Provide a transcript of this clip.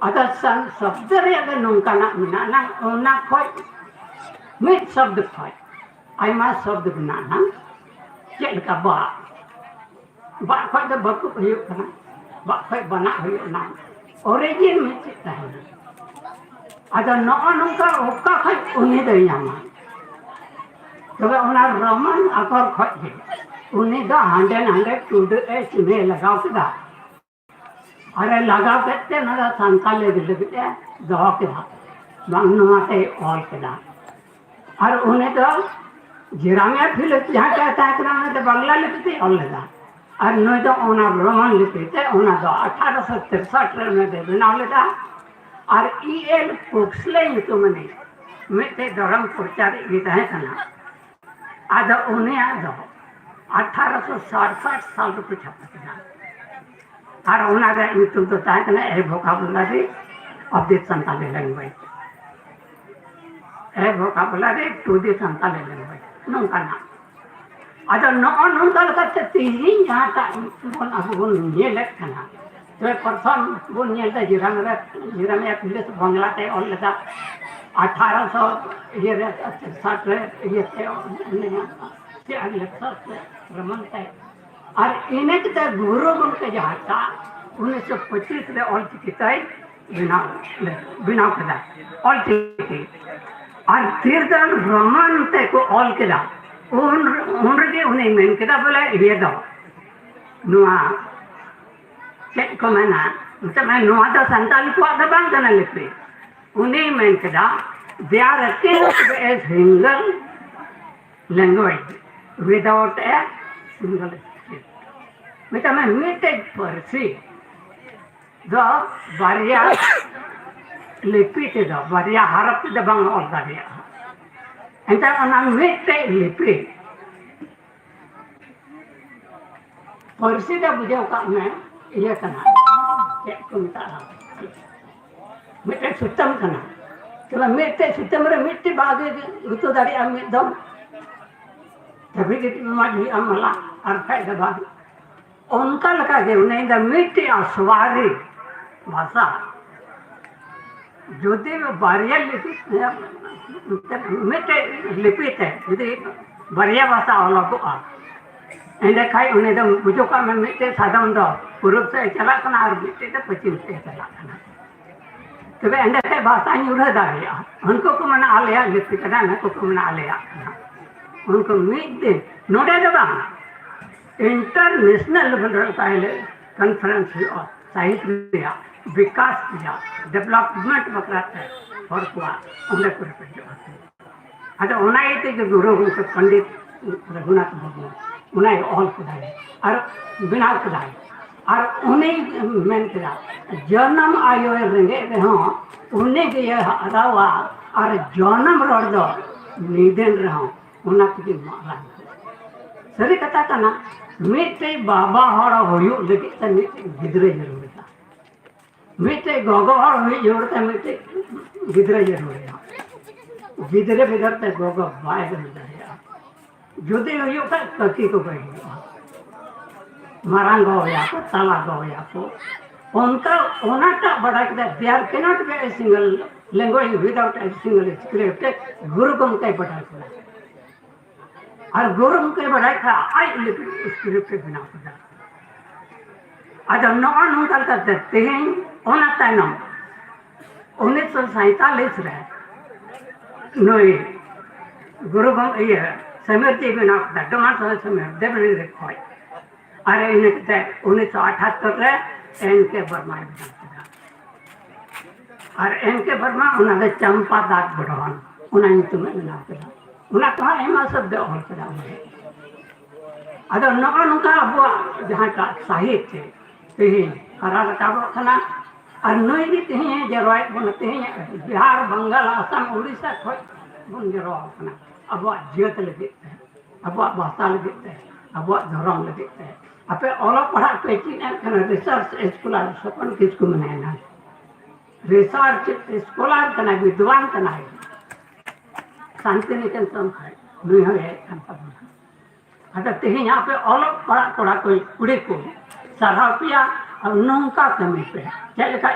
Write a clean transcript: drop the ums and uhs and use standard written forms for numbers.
अदा शब्द रे अगर नौकाना मेना ओना खोज मिद शब्द खोज आयमा शब्द बनाना चेक का बा खोज तो बकु हुई करना बा खोज बना हुई ना ओरिजिन में चेक है अदा नौका ओका खोज उन्हें दे यामा तबे ओना रोमन अकर खोज उन्हें दा हंडे टूड ए सुने लगाव केदा अरे लगाव करते ना संताल ले दो केदा बांगनुआते ऑल केदा और उन्हें तो जिरामिया फिल जहाँ कहता है कि तो बांग्ला लिपि ऑल लेदा और नई तो ओना रोमन लिपि ते ओना तो 1863 में दे बनाव लेदा और ईएल पुक्सले तो मने मिटे धर्म प्रचार गीता है कना आधा उन्हें आधा 1867 साल को छापा और उन्हें यूट्यूब तो ताकि ना ए vocabulary of the Santali language A vocabulary to the Santali language नौका ना आधा नौका लगता तीन यहाँ का बोल अब बोल ये लगता ना तो प्रथम बोल ये लगता जिरामिया फिलिस बांग्ला ते और लगता 1800 ये 60 ये थे रमनते और इन्हें तो गुरु के जहाँ था 1925 में ऑल चिकित्साई बिना कदा ऑल चिकित्साई और तीर्थन रमन ते को ऑल कदा उनके उन्हें मेन कदा बोले ये दो नुआ चेक को मैंने मतलब मैं नुआ तो संताली को आधा बांग करना लिखते उन्हें मेन कदा they are akin a single language without a single script. Because I meted per se the various lipi the various harap the bang all the and then on a meted lipi per se the bujau ka me iya kana cek kunta meted sutam kana चलो मिट्टे सितंबर मिट्टी बागे गुतो दाड़ी am दम तभी कि माजी अमला अर्थ है दबा उनका लगा के उन्हें द मिट्टी आस्वारी भाषा जो दे बारिया लिपि मिट्टे लिपि थे यदि बारिया भाषा अलग को आ इंदे खाई उन्हें द बुझो का में मिट्टे साधारण दो पूर्व से चला करना और मिट्टे तो पश्चिम से चला करना तबे अंदर भाषा उड़ा दाड़िया उनको को मना आलिया लिपि कदा ना को मना आलिया उनको मिड दिन नोडे दबा इंटरनेशनल लेवल पहले कॉन्फ्रेंस हुआ साहित्य विकास किया डेवलपमेंट बकराते और कुआ उन्हें पूरे पे अच्छा उन्हें ये जो गुरु उनके पंडित रघुनाथ भगवान उन्हें ऑल कदाई और बिना कदाई और उन्हें मैंने कहा जन्म आयो रेंगे हाँ उन्हें के ये हरावा और जन्म रोड दो निधन रहा उन्हें की मारा सही कथा का ना मिटे बाबा हरा होयो लेकिन तो मिटे गिदरे जरूर था मिटे गोगो हर होयो जरूर था मिटे गिदरे जरूर था गिदरे बिगड़ते गोगो बाय बन जाएगा जुदे होयो का कति को कहेगा मारांगो या को तालागो या को उनका ओनाटा बड़ा के there cannot be a single language without a single script गुरु को कई बड़ा है और गुरु के बड़ा का आई लिपि स्क्रिप्ट बना पड़ा आज नॉन होटल का देते हैं ओनाटा नाम 1947 रहे नोई गुरु को ये समृद्धि बना पड़ा डोमार समय देवरी खोई अरे इन्हें 1978 रे एनके वर्मा और एनके वर्मा उन्हें चंपा दाग बढ़ान उन्हें तुम्हें बना करा उन्हें कहा ऐमा शब्द और करा अदर नौका नौका अब जहाँ का साहित्य तेही हरा रकाबो खना और नई भी तेही जरवाई बनते हैं बिहार बंगाल असम उड़ीसा खोज बन जरवा खना अब जीवत लगे अब भाषा लगे अब धर्म लगे अपे ओला पढ़ा पेची ने रिसर्च स्कॉलर सपन किसको मनाना रिसर्च स्कॉलर कना विद्वान कना शांति निकेतन है नहीं है कंपन अगर ते यहाँ पे ओला पढ़ा कोई कुड़ी को सरापिया और नौका कमी पे चल का